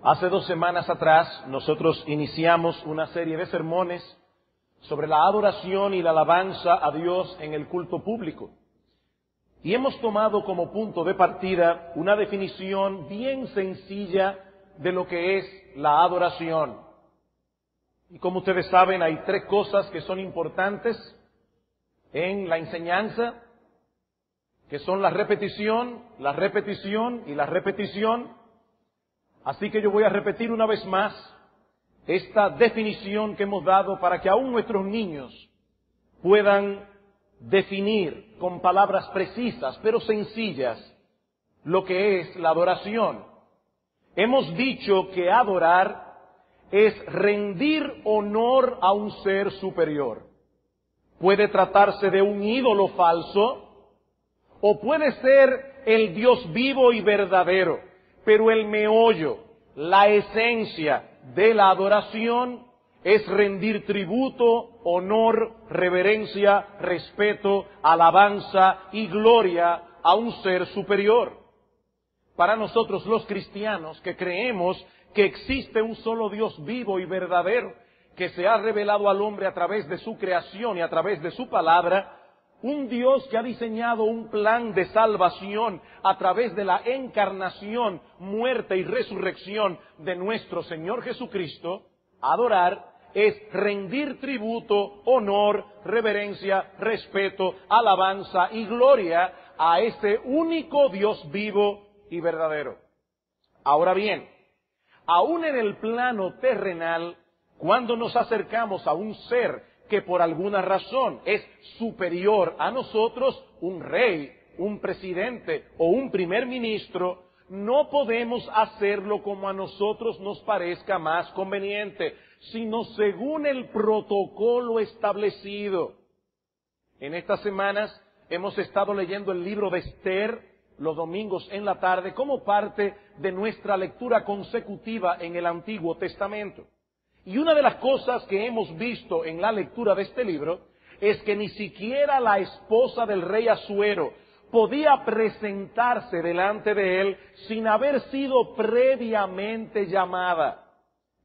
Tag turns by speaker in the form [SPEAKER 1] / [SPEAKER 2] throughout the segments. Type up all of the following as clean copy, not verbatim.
[SPEAKER 1] Hace 2 semanas atrás nosotros iniciamos una serie de sermones sobre la adoración y la alabanza a Dios en el culto público. Y hemos tomado como punto de partida una definición bien sencilla de lo que es la adoración. Y como ustedes saben, hay 3 cosas que son importantes en la enseñanza, que son la repetición y la repetición. Así que yo voy a repetir una vez más esta definición que hemos dado para que aún nuestros niños puedan definir con palabras precisas pero sencillas lo que es la adoración. Hemos dicho que adorar es rendir honor a un ser superior. Puede tratarse de un ídolo falso o puede ser el Dios vivo y verdadero, pero el meollo, la esencia de la adoración es rendir tributo, honor, reverencia, respeto, alabanza y gloria a un ser superior. Para nosotros los cristianos que creemos que existe un solo Dios vivo y verdadero, que se ha revelado al hombre a través de su creación y a través de su palabra, un Dios que ha diseñado un plan de salvación a través de la encarnación, muerte y resurrección de nuestro Señor Jesucristo, adorar es rendir tributo, honor, reverencia, respeto, alabanza y gloria a ese único Dios vivo y verdadero. Ahora bien, aún en el plano terrenal, cuando nos acercamos a un ser que por alguna razón es superior a nosotros, un rey, un presidente o un primer ministro, no podemos hacerlo como a nosotros nos parezca más conveniente, sino según el protocolo establecido. En estas semanas hemos estado leyendo el libro de Esther los domingos en la tarde como parte de nuestra lectura consecutiva en el Antiguo Testamento. Y una de las cosas que hemos visto en la lectura de este libro es que ni siquiera la esposa del rey Asuero podía presentarse delante de él sin haber sido previamente llamada.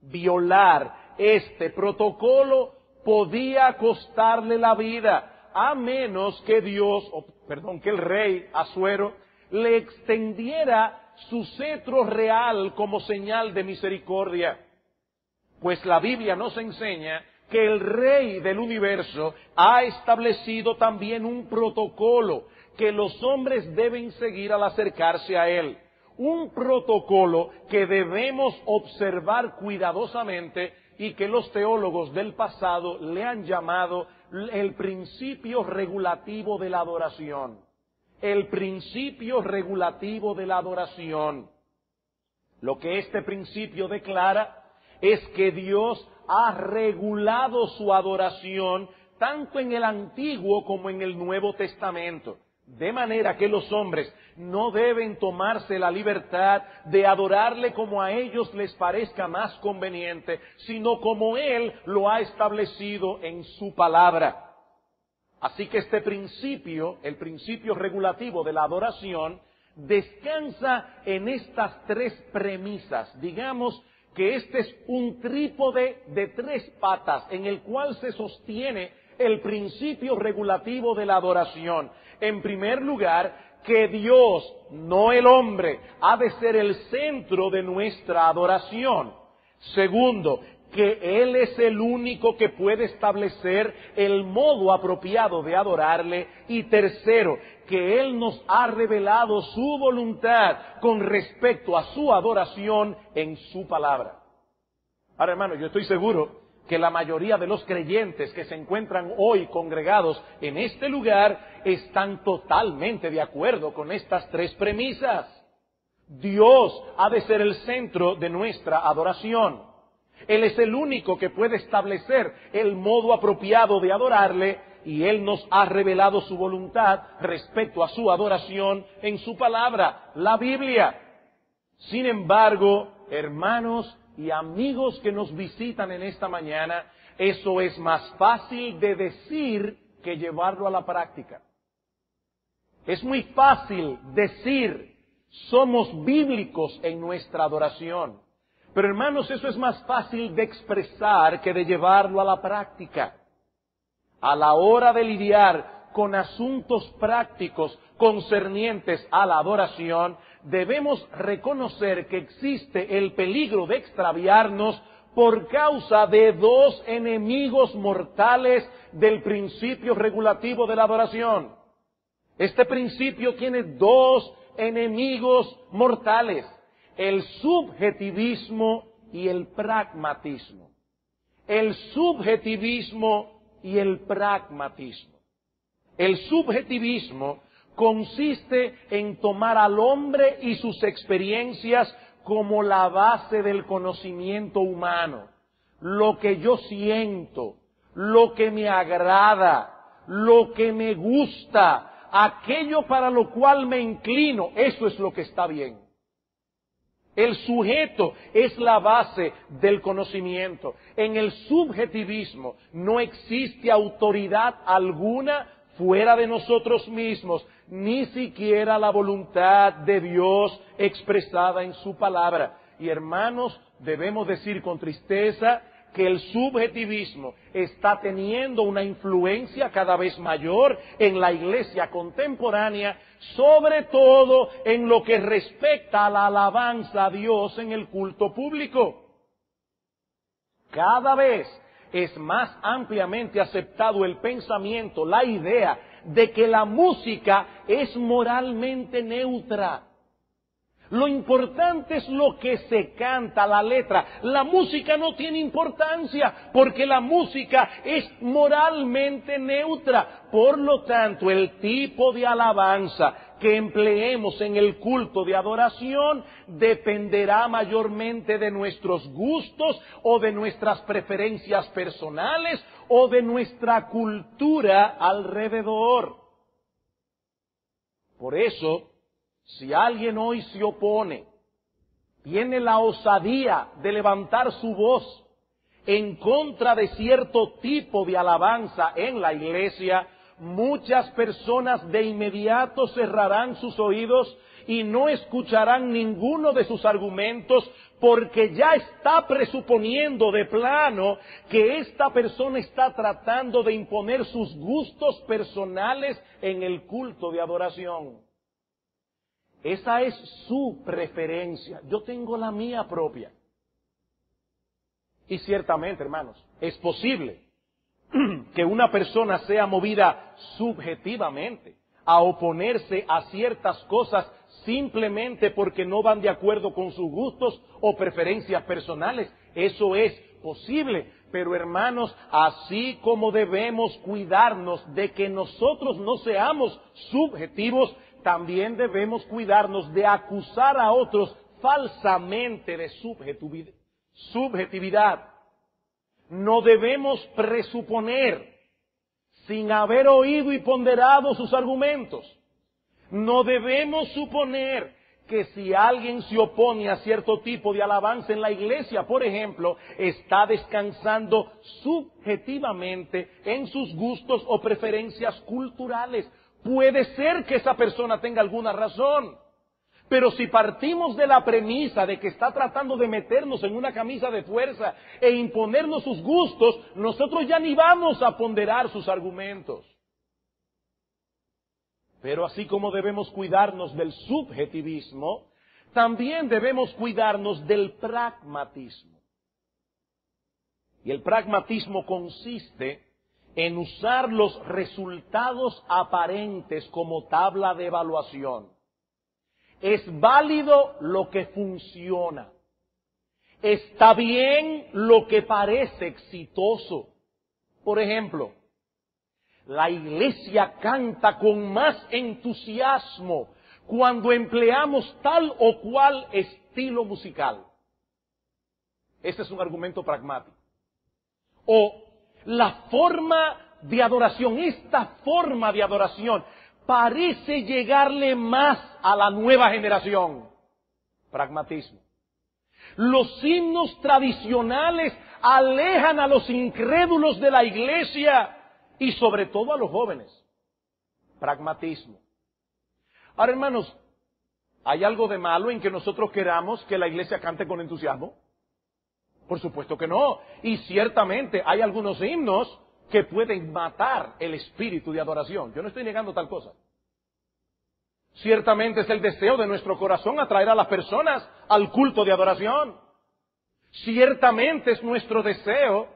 [SPEAKER 1] Violar este protocolo podía costarle la vida, a menos que que el rey Asuero le extendiera su cetro real como señal de misericordia. Pues la Biblia nos enseña que el Rey del universo ha establecido también un protocolo que los hombres deben seguir al acercarse a Él. Un protocolo que debemos observar cuidadosamente y que los teólogos del pasado le han llamado el principio regulativo de la adoración. El principio regulativo de la adoración. Lo que este principio declara es que Dios ha regulado su adoración tanto en el Antiguo como en el Nuevo Testamento. De manera que los hombres no deben tomarse la libertad de adorarle como a ellos les parezca más conveniente, sino como Él lo ha establecido en su palabra. Así que este principio, el principio regulativo de la adoración, descansa en estas 3 premisas. Digamos que este es un trípode de 3 patas en el cual se sostiene el principio regulativo de la adoración. En primer lugar, que Dios, no el hombre, ha de ser el centro de nuestra adoración. Segundo, que Él es el único que puede establecer el modo apropiado de adorarle. Y tercero, que Él nos ha revelado su voluntad con respecto a su adoración en su palabra. Ahora, hermano, yo estoy seguro que la mayoría de los creyentes que se encuentran hoy congregados en este lugar están totalmente de acuerdo con estas 3 premisas. Dios ha de ser el centro de nuestra adoración. Él es el único que puede establecer el modo apropiado de adorarle y Él nos ha revelado su voluntad respecto a su adoración en su palabra, la Biblia. Sin embargo, hermanos y amigos que nos visitan en esta mañana, eso es más fácil de decir que llevarlo a la práctica. Es muy fácil decir, somos bíblicos en nuestra adoración. Pero hermanos, eso es más fácil de expresar que de llevarlo a la práctica. A la hora de lidiar con asuntos prácticos concernientes a la adoración, debemos reconocer que existe el peligro de extraviarnos por causa de dos enemigos mortales del principio regulativo de la adoración. Este principio tiene dos enemigos mortales: el subjetivismo y el pragmatismo. El subjetivismo y el pragmatismo. El subjetivismo consiste en tomar al hombre y sus experiencias como la base del conocimiento humano. Lo que yo siento, lo que me agrada, lo que me gusta, aquello para lo cual me inclino, eso es lo que está bien. El sujeto es la base del conocimiento. En el subjetivismo no existe autoridad alguna fuera de nosotros mismos, ni siquiera la voluntad de Dios expresada en su palabra. Y hermanos, debemos decir con tristeza que el subjetivismo está teniendo una influencia cada vez mayor en la iglesia contemporánea, sobre todo en lo que respecta a la alabanza a Dios en el culto público. Cada vez es más ampliamente aceptado el pensamiento, la idea de que la música es moralmente neutra. Lo importante es lo que se canta, la letra. La música no tiene importancia porque la música es moralmente neutra. Por lo tanto, el tipo de alabanza que empleemos en el culto de adoración dependerá mayormente de nuestros gustos o de nuestras preferencias personales o de nuestra cultura alrededor. Por eso, si alguien hoy se opone, tiene la osadía de levantar su voz en contra de cierto tipo de alabanza en la iglesia, muchas personas de inmediato cerrarán sus oídos y no escucharán ninguno de sus argumentos, porque ya está presuponiendo de plano que esta persona está tratando de imponer sus gustos personales en el culto de adoración. Esa es su preferencia. Yo tengo la mía propia. Y ciertamente, hermanos, es posible que una persona sea movida subjetivamente a oponerse a ciertas cosas simplemente porque no van de acuerdo con sus gustos o preferencias personales. Eso es posible. Pero hermanos, así como debemos cuidarnos de que nosotros no seamos subjetivos, también debemos cuidarnos de acusar a otros falsamente de subjetividad. No debemos presuponer, sin haber oído y ponderado sus argumentos. No debemos suponer que si alguien se opone a cierto tipo de alabanza en la iglesia, por ejemplo, está descansando subjetivamente en sus gustos o preferencias culturales. Puede ser que esa persona tenga alguna razón, pero si partimos de la premisa de que está tratando de meternos en una camisa de fuerza e imponernos sus gustos, nosotros ya ni vamos a ponderar sus argumentos. Pero así como debemos cuidarnos del subjetivismo, también debemos cuidarnos del pragmatismo. Y el pragmatismo consiste en usar los resultados aparentes como tabla de evaluación. Es válido lo que funciona. Está bien lo que parece exitoso. Por ejemplo, la iglesia canta con más entusiasmo cuando empleamos tal o cual estilo musical. Ese es un argumento pragmático. O la forma de adoración, esta forma de adoración parece llegarle más a la nueva generación. Pragmatismo. Los himnos tradicionales alejan a los incrédulos de la iglesia y sobre todo a los jóvenes. Pragmatismo. Ahora, hermanos, ¿hay algo de malo en que nosotros queramos que la iglesia cante con entusiasmo? Por supuesto que no. Y ciertamente hay algunos himnos que pueden matar el espíritu de adoración. Yo no estoy negando tal cosa. Ciertamente es el deseo de nuestro corazón atraer a las personas al culto de adoración. Ciertamente es nuestro deseo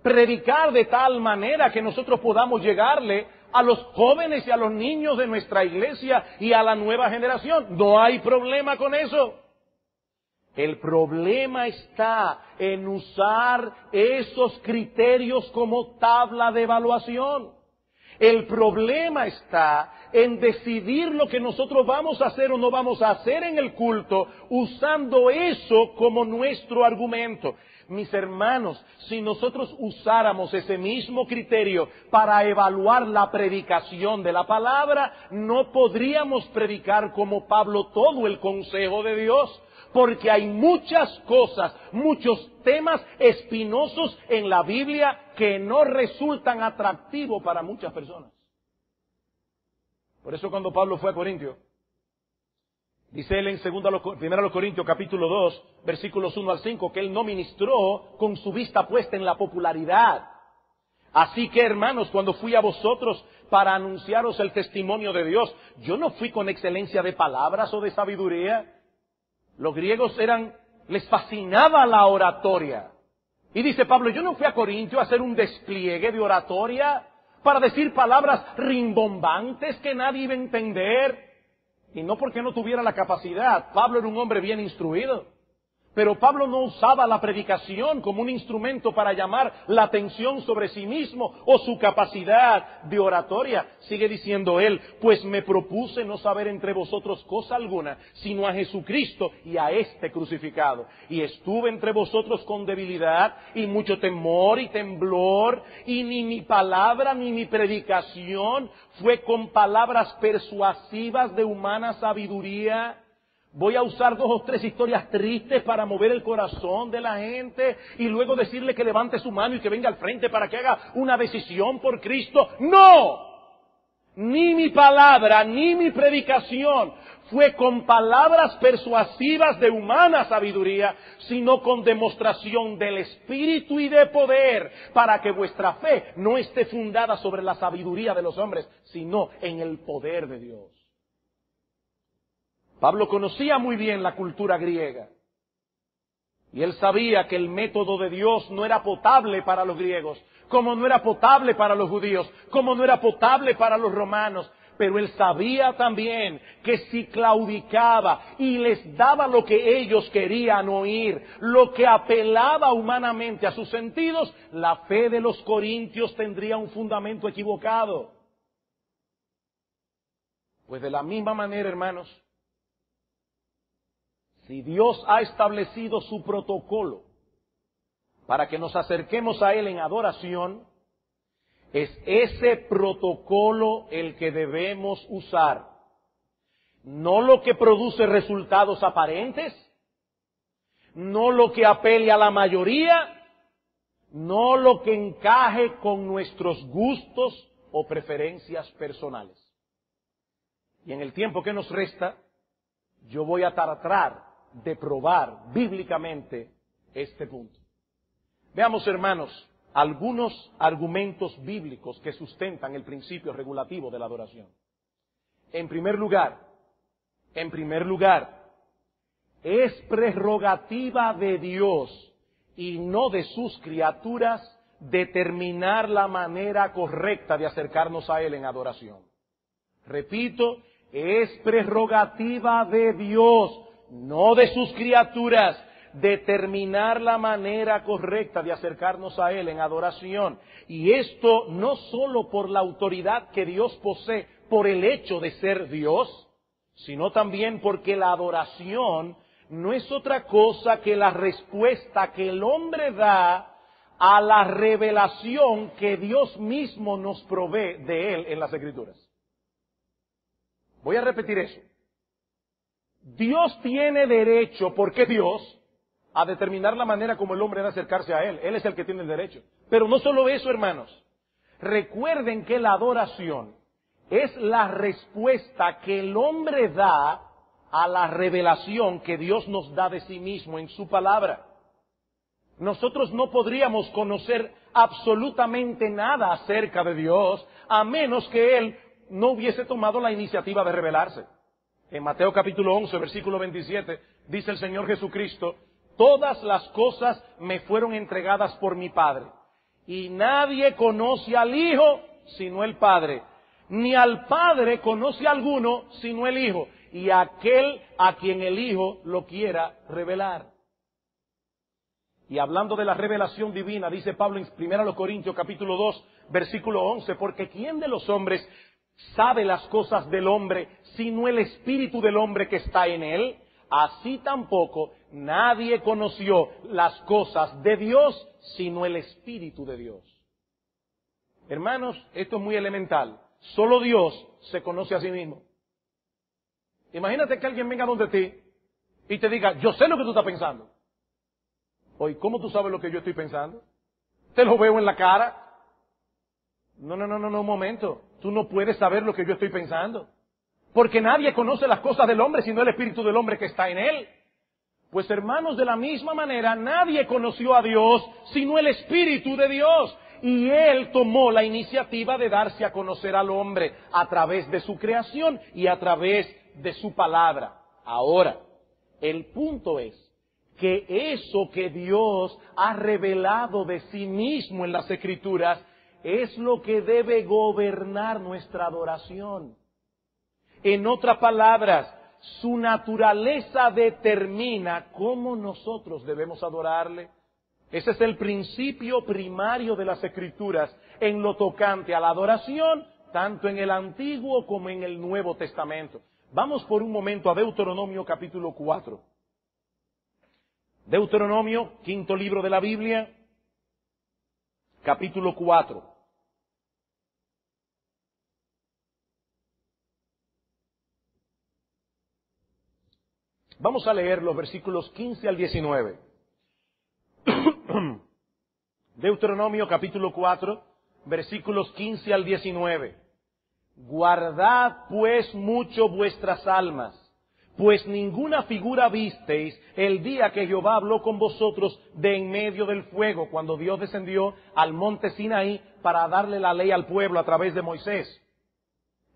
[SPEAKER 1] predicar de tal manera que nosotros podamos llegarle a los jóvenes y a los niños de nuestra iglesia y a la nueva generación. No hay problema con eso. El problema está en usar esos criterios como tabla de evaluación. El problema está en decidir lo que nosotros vamos a hacer o no vamos a hacer en el culto, usando eso como nuestro argumento. Mis hermanos, si nosotros usáramos ese mismo criterio para evaluar la predicación de la palabra, no podríamos predicar como Pablo todo el consejo de Dios. Porque hay muchas cosas, muchos temas espinosos en la Biblia que no resultan atractivos para muchas personas. Por eso cuando Pablo fue a Corintio, dice él en 1 Corintios capítulo 2, versículos 1 al 5, que él no ministró con su vista puesta en la popularidad. Así que, hermanos, cuando fui a vosotros para anunciaros el testimonio de Dios, yo no fui con excelencia de palabras o de sabiduría. Los griegos les fascinaba la oratoria. Y dice Pablo, yo no fui a Corintio a hacer un despliegue de oratoria para decir palabras rimbombantes que nadie iba a entender. Y no porque no tuviera la capacidad. Pablo era un hombre bien instruido. Pero Pablo no usaba la predicación como un instrumento para llamar la atención sobre sí mismo o su capacidad de oratoria. Sigue diciendo él, pues me propuse no saber entre vosotros cosa alguna, sino a Jesucristo y a este crucificado. Y estuve entre vosotros con debilidad y mucho temor y temblor, y ni mi palabra ni mi predicación fue con palabras persuasivas de humana sabiduría. Voy a usar 2 o 3 historias tristes para mover el corazón de la gente y luego decirle que levante su mano y que venga al frente para que haga una decisión por Cristo. ¡No! Ni mi palabra, ni mi predicación fue con palabras persuasivas de humana sabiduría, sino con demostración del Espíritu y de poder, para que vuestra fe no esté fundada sobre la sabiduría de los hombres, sino en el poder de Dios. Pablo conocía muy bien la cultura griega y él sabía que el método de Dios no era potable para los griegos, como no era potable para los judíos, como no era potable para los romanos, pero él sabía también que si claudicaba y les daba lo que ellos querían oír, lo que apelaba humanamente a sus sentidos, la fe de los corintios tendría un fundamento equivocado. Pues de la misma manera, hermanos, si Dios ha establecido su protocolo para que nos acerquemos a Él en adoración, es ese protocolo el que debemos usar. No lo que produce resultados aparentes, no lo que apele a la mayoría, no lo que encaje con nuestros gustos o preferencias personales. Y en el tiempo que nos resta, yo voy a tratar de probar bíblicamente este punto. Veamos, hermanos, algunos argumentos bíblicos que sustentan el principio regulativo de la adoración. En primer lugar, es prerrogativa de Dios y no de sus criaturas determinar la manera correcta de acercarnos a Él en adoración. Repito, es prerrogativa de Dios, no de sus criaturas, determinar la manera correcta de acercarnos a Él en adoración. Y esto no solo por la autoridad que Dios posee por el hecho de ser Dios, sino también porque la adoración no es otra cosa que la respuesta que el hombre da a la revelación que Dios mismo nos provee de Él en las Escrituras. Voy a repetir eso. Dios tiene derecho, porque Dios, a determinar la manera como el hombre debe acercarse a Él. Él es el que tiene el derecho. Pero no solo eso, hermanos. Recuerden que la adoración es la respuesta que el hombre da a la revelación que Dios nos da de sí mismo en su palabra. Nosotros no podríamos conocer absolutamente nada acerca de Dios a menos que Él no hubiese tomado la iniciativa de revelarse. En Mateo capítulo 11, versículo 27, dice el Señor Jesucristo: todas las cosas me fueron entregadas por mi Padre, y nadie conoce al Hijo sino el Padre, ni al Padre conoce a alguno sino el Hijo, y aquel a quien el Hijo lo quiera revelar. Y hablando de la revelación divina, dice Pablo en 1 Corintios capítulo 2, versículo 11, porque ¿quién de los hombres sabe las cosas del hombre sino el espíritu del hombre que está en él? Así tampoco nadie conoció las cosas de Dios sino el espíritu de Dios. Hermanos, esto es muy elemental. Solo Dios se conoce a sí mismo. Imagínate que alguien venga donde ti y te diga: yo sé lo que tú estás pensando. Oye, ¿cómo tú sabes lo que yo estoy pensando? Te lo veo en la cara. No, un momento. Tú no puedes saber lo que yo estoy pensando. Porque nadie conoce las cosas del hombre sino el espíritu del hombre que está en él. Pues hermanos, de la misma manera, nadie conoció a Dios sino el espíritu de Dios. Y Él tomó la iniciativa de darse a conocer al hombre a través de su creación y a través de su palabra. Ahora, el punto es que eso que Dios ha revelado de sí mismo en las Escrituras es lo que debe gobernar nuestra adoración. En otras palabras, su naturaleza determina cómo nosotros debemos adorarle. Ese es el principio primario de las Escrituras en lo tocante a la adoración, tanto en el Antiguo como en el Nuevo Testamento. Vamos por un momento a Deuteronomio capítulo 4. Deuteronomio, quinto libro de la Biblia, capítulo 4. Vamos a leer los versículos 15 al 19. Deuteronomio capítulo 4, versículos 15 al 19. Guardad pues mucho vuestras almas, pues ninguna figura visteis el día que Jehová habló con vosotros de en medio del fuego, cuando Dios descendió al monte Sinaí para darle la ley al pueblo a través de Moisés.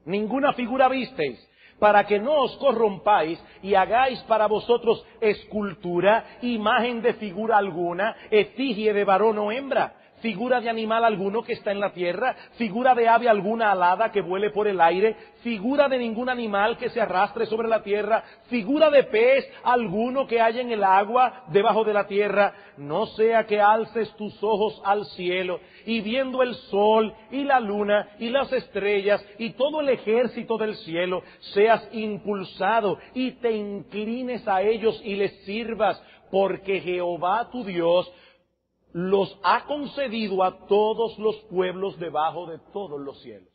[SPEAKER 1] Ninguna figura visteis, para que no os corrompáis y hagáis para vosotros escultura, imagen de figura alguna, efigie de varón o hembra, figura de animal alguno que está en la tierra, figura de ave alguna alada que vuele por el aire, figura de ningún animal que se arrastre sobre la tierra, figura de pez alguno que haya en el agua debajo de la tierra. No sea que alces tus ojos al cielo y viendo el sol y la luna y las estrellas y todo el ejército del cielo, seas impulsado y te inclines a ellos y les sirvas, porque Jehová tu Dios los ha concedido a todos los pueblos debajo de todos los cielos.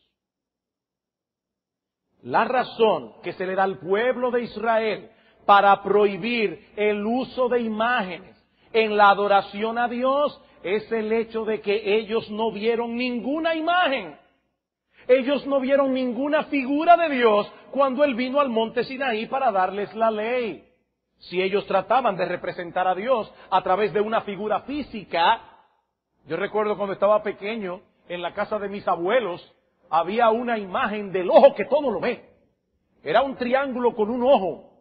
[SPEAKER 1] La razón que se le da al pueblo de Israel para prohibir el uso de imágenes en la adoración a Dios es el hecho de que ellos no vieron ninguna imagen. Ellos no vieron ninguna figura de Dios cuando Él vino al monte Sinaí para darles la ley. Si ellos trataban de representar a Dios a través de una figura física, yo recuerdo cuando estaba pequeño, en la casa de mis abuelos, había una imagen del ojo que todo lo ve. Era un triángulo con un ojo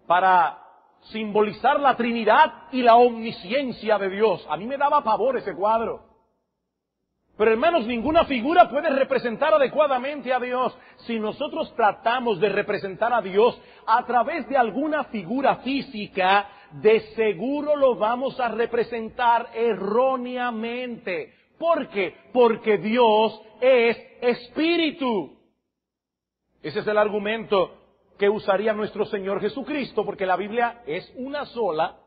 [SPEAKER 1] para simbolizar la Trinidad y la omnisciencia de Dios. A mí me daba pavor ese cuadro. Pero hermanos, ninguna figura puede representar adecuadamente a Dios. Si nosotros tratamos de representar a Dios a través de alguna figura física, de seguro lo vamos a representar erróneamente. ¿Por qué? Porque Dios es espíritu. Ese es el argumento que usaría nuestro Señor Jesucristo, porque la Biblia es una sola.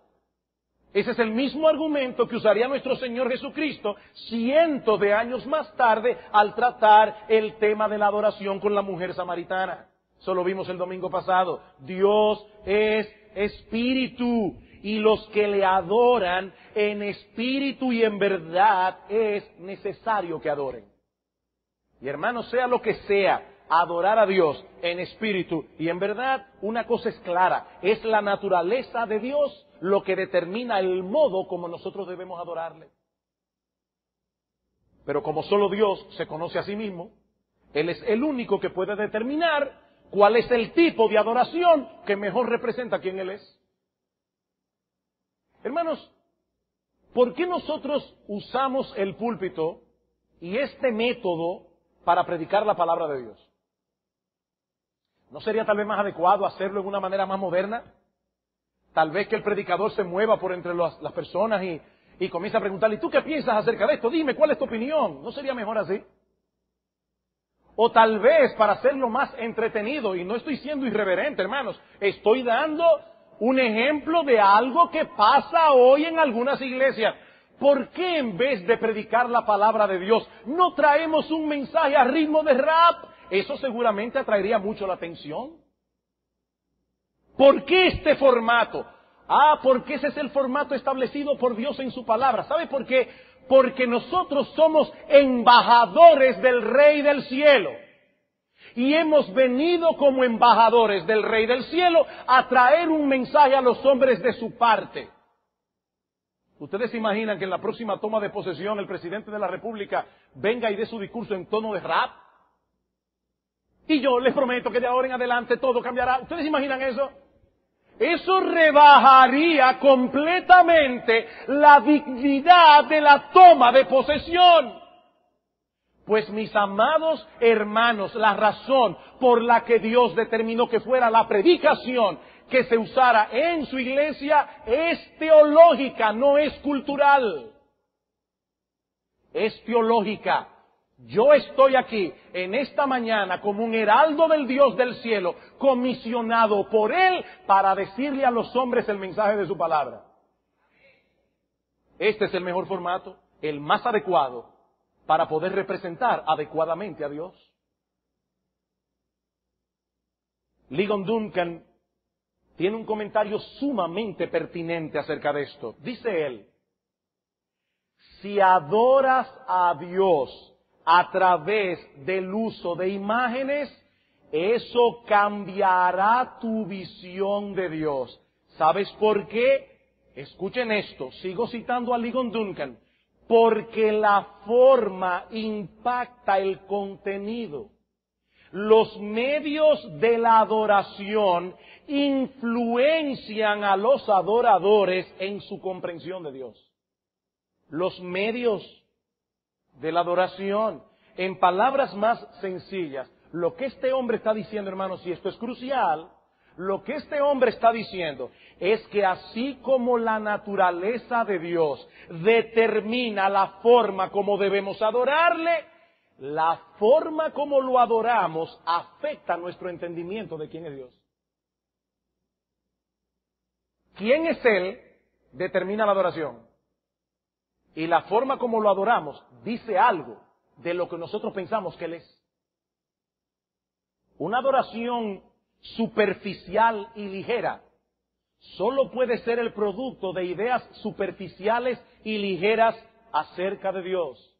[SPEAKER 1] Ese es el mismo argumento que usaría nuestro Señor Jesucristo cientos de años más tarde al tratar el tema de la adoración con la mujer samaritana. Eso lo vimos el domingo pasado. Dios es espíritu y los que le adoran en espíritu y en verdad es necesario que adoren. Y hermanos, sea lo que sea adorar a Dios en espíritu y en verdad, una cosa es clara, es la naturaleza de Dios lo que determina el modo como nosotros debemos adorarle. Pero como solo Dios se conoce a sí mismo, Él es el único que puede determinar cuál es el tipo de adoración que mejor representa a quién Él es. Hermanos, ¿por qué nosotros usamos el púlpito y este método para predicar la palabra de Dios? ¿No sería tal vez más adecuado hacerlo de una manera más moderna? Tal vez que el predicador se mueva por entre las personas y comience a preguntarle, ¿y tú qué piensas acerca de esto? Dime, ¿cuál es tu opinión? ¿No sería mejor así? O tal vez para hacerlo más entretenido, y no estoy siendo irreverente, hermanos, estoy dando un ejemplo de algo que pasa hoy en algunas iglesias. ¿Por qué en vez de predicar la palabra de Dios no traemos un mensaje a ritmo de rap? Eso seguramente atraería mucho la atención. ¿Por qué este formato? Porque ese es el formato establecido por Dios en su palabra. ¿Sabe por qué? Porque nosotros somos embajadores del Rey del Cielo. Y hemos venido como embajadores del Rey del Cielo a traer un mensaje a los hombres de su parte. ¿Ustedes se imaginan que en la próxima toma de posesión el presidente de la República venga y dé su discurso en tono de rap? Y yo les prometo que de ahora en adelante todo cambiará. ¿Ustedes se imaginan eso? Eso rebajaría completamente la dignidad de la toma de posesión. Pues mis amados hermanos, la razón por la que Dios determinó que fuera la predicación que se usara en su iglesia es teológica, no es cultural. Es teológica. Yo estoy aquí en esta mañana como un heraldo del Dios del cielo, comisionado por Él para decirle a los hombres el mensaje de su palabra. Este es el mejor formato, el más adecuado para poder representar adecuadamente a Dios. Ligon Duncan tiene un comentario sumamente pertinente acerca de esto. Dice él, si adoras a Dios a través del uso de imágenes, eso cambiará tu visión de Dios. ¿Sabes por qué? Escuchen esto, sigo citando a Ligon Duncan. Porque la forma impacta el contenido. Los medios de la adoración influencian a los adoradores en su comprensión de Dios. Los medios de la adoración, en palabras más sencillas, lo que este hombre está diciendo, hermanos, y esto es crucial, lo que este hombre está diciendo es que así como la naturaleza de Dios determina la forma como debemos adorarle, la forma como lo adoramos afecta nuestro entendimiento de quién es Dios. ¿Quién es Él? Determina la adoración. Y la forma como lo adoramos dice algo de lo que nosotros pensamos que Él es. Una adoración superficial y ligera solo puede ser el producto de ideas superficiales y ligeras acerca de Dios.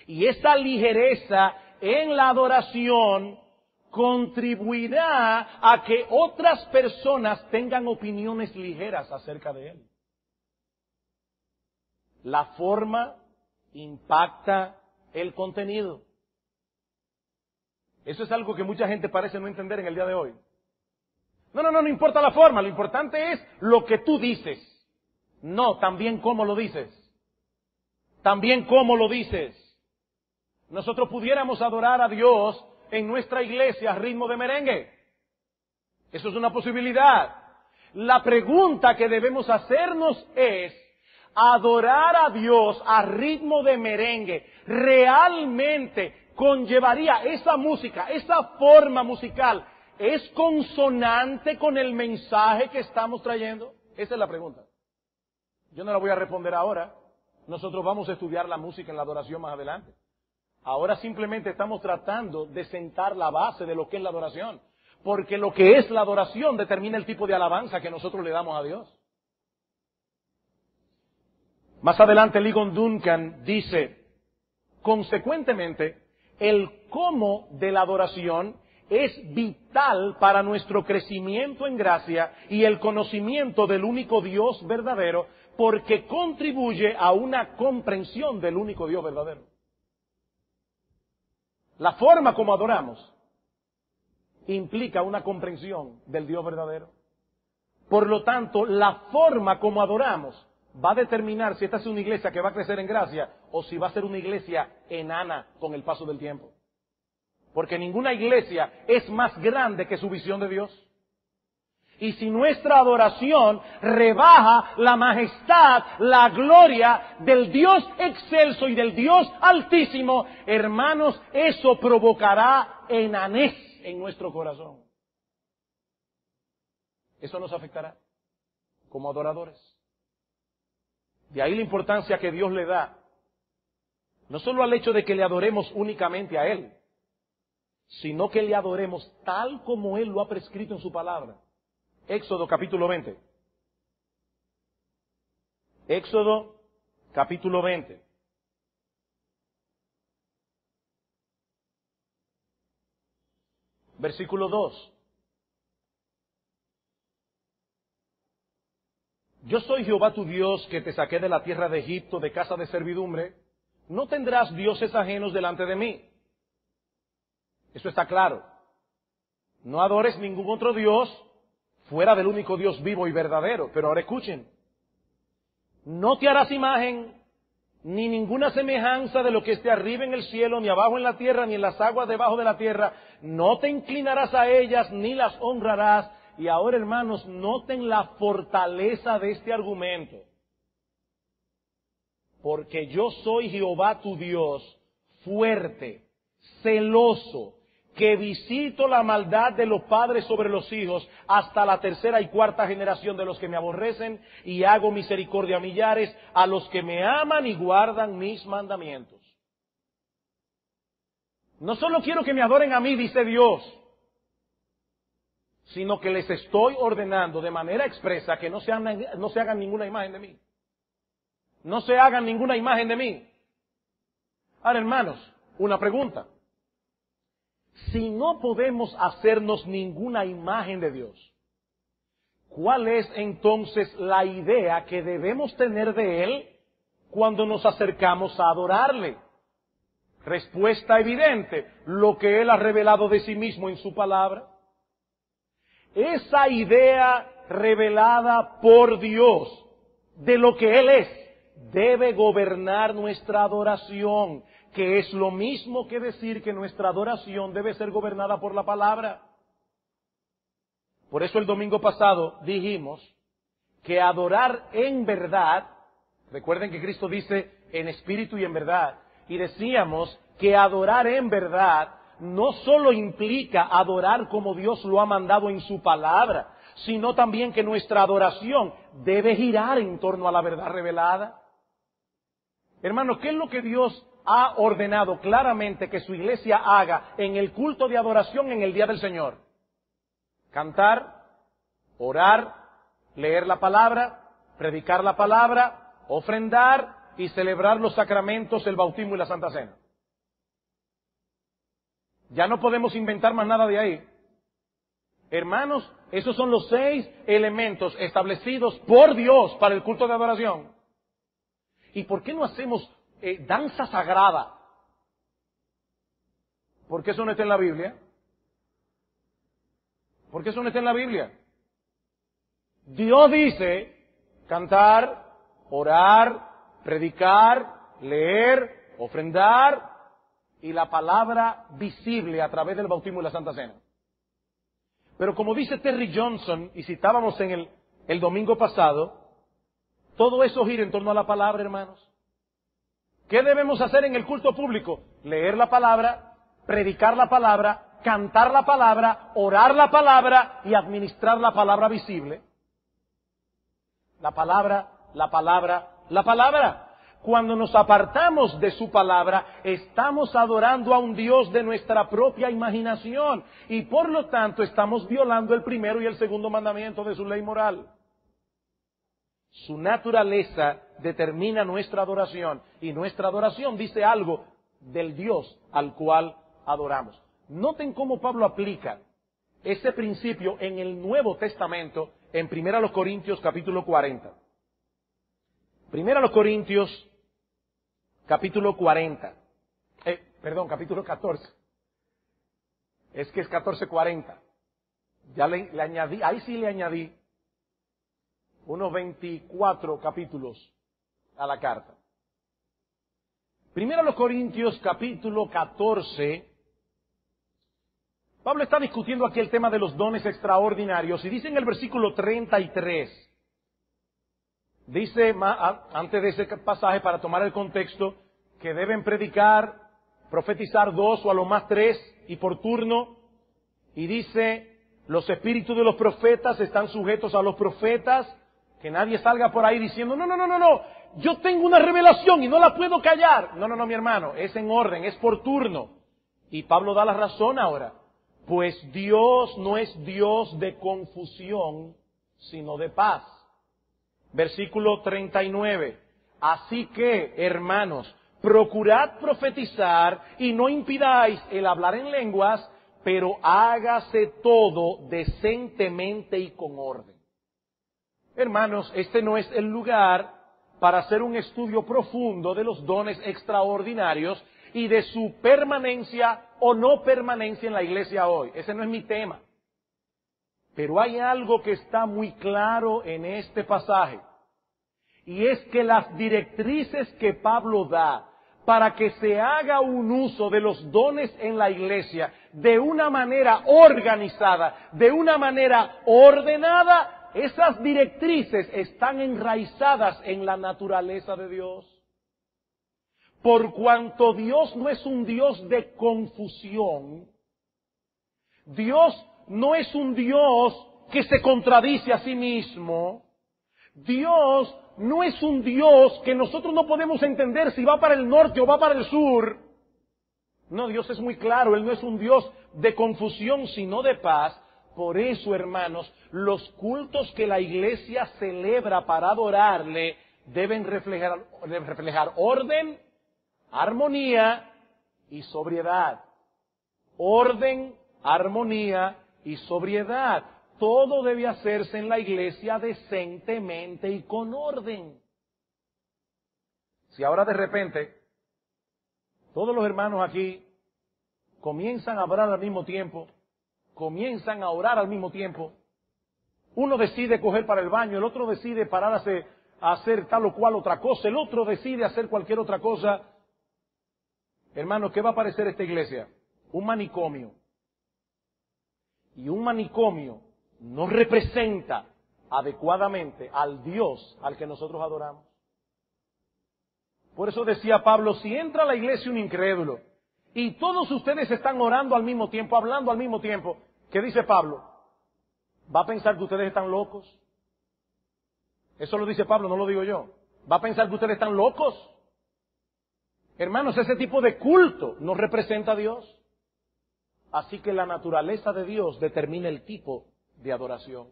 [SPEAKER 1] Y esa ligereza en la adoración contribuirá a que otras personas tengan opiniones ligeras acerca de Él. La forma impacta el contenido. Eso es algo que mucha gente parece no entender en el día de hoy. No importa la forma, lo importante es lo que tú dices. No, también cómo lo dices. También cómo lo dices. Nosotros pudiéramos adorar a Dios en nuestra iglesia a ritmo de merengue. Eso es una posibilidad. La pregunta que debemos hacernos es, ¿adorar a Dios a ritmo de merengue realmente conllevaría esa música, esa forma musical? ¿Es consonante con el mensaje que estamos trayendo? Esa es la pregunta. Yo no la voy a responder ahora. Nosotros vamos a estudiar la música en la adoración más adelante. Ahora simplemente estamos tratando de sentar la base de lo que es la adoración. Porque lo que es la adoración determina el tipo de alabanza que nosotros le damos a Dios. Más adelante Ligon Duncan dice, consecuentemente, el cómo de la adoración es vital para nuestro crecimiento en gracia y el conocimiento del único Dios verdadero, porque contribuye a una comprensión del único Dios verdadero. La forma como adoramos implica una comprensión del Dios verdadero. Por lo tanto, la forma como adoramos va a determinar si esta es una iglesia que va a crecer en gracia o si va a ser una iglesia enana con el paso del tiempo. Porque ninguna iglesia es más grande que su visión de Dios. Y si nuestra adoración rebaja la majestad, la gloria del Dios excelso y del Dios altísimo, hermanos, eso provocará enanez en nuestro corazón. Eso nos afectará como adoradores. De ahí la importancia que Dios le da, no solo al hecho de que le adoremos únicamente a Él, sino que le adoremos tal como Él lo ha prescrito en su palabra. Éxodo capítulo 20. Éxodo capítulo 20. Versículo 2. Yo soy Jehová tu Dios que te saqué de la tierra de Egipto, de casa de servidumbre. No tendrás dioses ajenos delante de mí. Eso está claro. No adores ningún otro Dios fuera del único Dios vivo y verdadero. Pero ahora escuchen. No te harás imagen ni ninguna semejanza de lo que esté arriba en el cielo, ni abajo en la tierra, ni en las aguas debajo de la tierra. No te inclinarás a ellas, ni las honrarás. Y ahora, hermanos, noten la fortaleza de este argumento. Porque yo soy Jehová tu Dios, fuerte, celoso, que visito la maldad de los padres sobre los hijos hasta la tercera y cuarta generación de los que me aborrecen, y hago misericordia a millares, a los que me aman y guardan mis mandamientos. No solo quiero que me adoren a mí, dice Dios, sino que les estoy ordenando de manera expresa que no se hagan ninguna imagen de mí. No se hagan ninguna imagen de mí. Ahora, hermanos, una pregunta. Si no podemos hacernos ninguna imagen de Dios, ¿cuál es entonces la idea que debemos tener de Él cuando nos acercamos a adorarle? Respuesta evidente, lo que Él ha revelado de sí mismo en su palabra. Esa idea revelada por Dios de lo que Él es, debe gobernar nuestra adoración, que es lo mismo que decir que nuestra adoración debe ser gobernada por la palabra. Por eso el domingo pasado dijimos que adorar en verdad, recuerden que Cristo dice en espíritu y en verdad, y decíamos que adorar en verdad no solo implica adorar como Dios lo ha mandado en su palabra, sino también que nuestra adoración debe girar en torno a la verdad revelada. Hermano, ¿qué es lo que Dios ha ordenado claramente que su iglesia haga en el culto de adoración en el día del Señor? Cantar, orar, leer la palabra, predicar la palabra, ofrendar y celebrar los sacramentos, el bautismo y la Santa Cena. Ya no podemos inventar más nada de ahí. Hermanos, esos son los 6 elementos establecidos por Dios para el culto de adoración. ¿Y por qué no hacemos danza sagrada? ¿Por qué eso no está en la Biblia? ¿Por qué eso no está en la Biblia? Dios dice cantar, orar, predicar, leer, ofrendar y la palabra visible a través del bautismo y la Santa Cena. Pero como dice Terry Johnson, y citábamos en el domingo pasado, todo eso gira en torno a la palabra, hermanos. ¿Qué debemos hacer en el culto público? Leer la palabra, predicar la palabra, cantar la palabra, orar la palabra y administrar la palabra visible. La palabra, la palabra, la palabra. Cuando nos apartamos de su palabra, estamos adorando a un Dios de nuestra propia imaginación y por lo tanto estamos violando el primero y el segundo mandamiento de su ley moral. Su naturaleza determina nuestra adoración y nuestra adoración dice algo del Dios al cual adoramos. Noten cómo Pablo aplica ese principio en el Nuevo Testamento en 1 Corintios capítulo 40. 1 Corintios capítulo 40. Capítulo 14. Es que es 14:40. Ya le añadí, ahí sí le añadí unos 24 capítulos a la carta. 1 Corintios capítulo 14. Pablo está discutiendo aquí el tema de los dones extraordinarios y dice en el versículo 33, dice antes de ese pasaje, para tomar el contexto, que deben predicar, profetizar 2 o a lo más 3 y por turno, y dice, los espíritus de los profetas están sujetos a los profetas, que nadie salga por ahí diciendo, no, yo tengo una revelación y no la puedo callar. No, mi hermano, es en orden, es por turno. Y Pablo da la razón ahora. Pues Dios no es Dios de confusión, sino de paz. Versículo 39. Así que, hermanos, procurad profetizar y no impidáis el hablar en lenguas, pero hágase todo decentemente y con orden. Hermanos, este no es el lugar para hacer un estudio profundo de los dones extraordinarios y de su permanencia o no permanencia en la iglesia hoy. Ese no es mi tema. Pero hay algo que está muy claro en este pasaje. Y es que las directrices que Pablo da para que se haga un uso de los dones en la iglesia de una manera organizada, de una manera ordenada, esas directrices están enraizadas en la naturaleza de Dios. Por cuanto Dios no es un Dios de confusión, Dios no es un Dios que se contradice a sí mismo, Dios no es un Dios que nosotros no podemos entender si va para el norte o va para el sur. No, Dios es muy claro, Él no es un Dios de confusión, sino de paz. Por eso, hermanos, los cultos que la iglesia celebra para adorarle deben reflejar orden, armonía y sobriedad. Orden, armonía y sobriedad. Todo debe hacerse en la iglesia decentemente y con orden. Si ahora de repente todos los hermanos aquí comienzan a hablar al mismo tiempo, comienzan a orar al mismo tiempo, uno decide coger para el baño, el otro decide pararse a hacer tal o cual otra cosa, el otro decide hacer cualquier otra cosa, hermanos, ¿qué va a parecer esta iglesia? Un manicomio. Y un manicomio no representa adecuadamente al Dios al que nosotros adoramos. Por eso decía Pablo, si entra a la iglesia un incrédulo y todos ustedes están orando al mismo tiempo, hablando al mismo tiempo, ¿qué dice Pablo? ¿Va a pensar que ustedes están locos? Eso lo dice Pablo, no lo digo yo. ¿Va a pensar que ustedes están locos? Hermanos, ese tipo de culto no representa a Dios. Así que la naturaleza de Dios determina el tipo de adoración.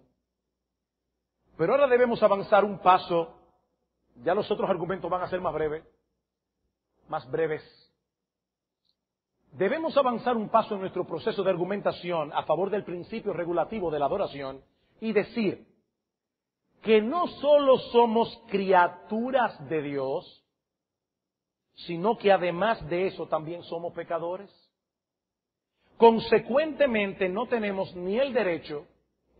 [SPEAKER 1] Pero ahora debemos avanzar un paso. Ya los otros argumentos van a ser más breves. Debemos avanzar un paso en nuestro proceso de argumentación a favor del principio regulativo de la adoración y decir que no solo somos criaturas de Dios, sino que además de eso también somos pecadores. Consecuentemente no tenemos ni el derecho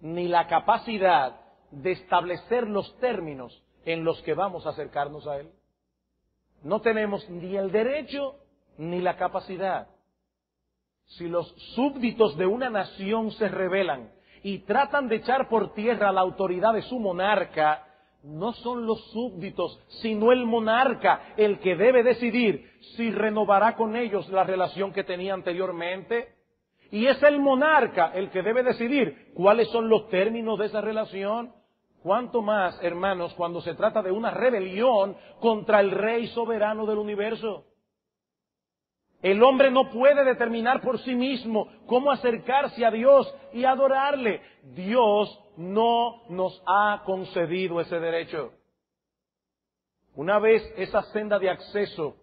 [SPEAKER 1] ni la capacidad de establecer los términos en los que vamos a acercarnos a Él. No tenemos ni el derecho ni la capacidad. Si los súbditos de una nación se rebelan y tratan de echar por tierra la autoridad de su monarca, no son los súbditos, sino el monarca el que debe decidir si renovará con ellos la relación que tenía anteriormente. Y es el monarca el que debe decidir cuáles son los términos de esa relación. Cuánto más, hermanos, cuando se trata de una rebelión contra el Rey soberano del universo. El hombre no puede determinar por sí mismo cómo acercarse a Dios y adorarle. Dios no nos ha concedido ese derecho. Una vez esa senda de acceso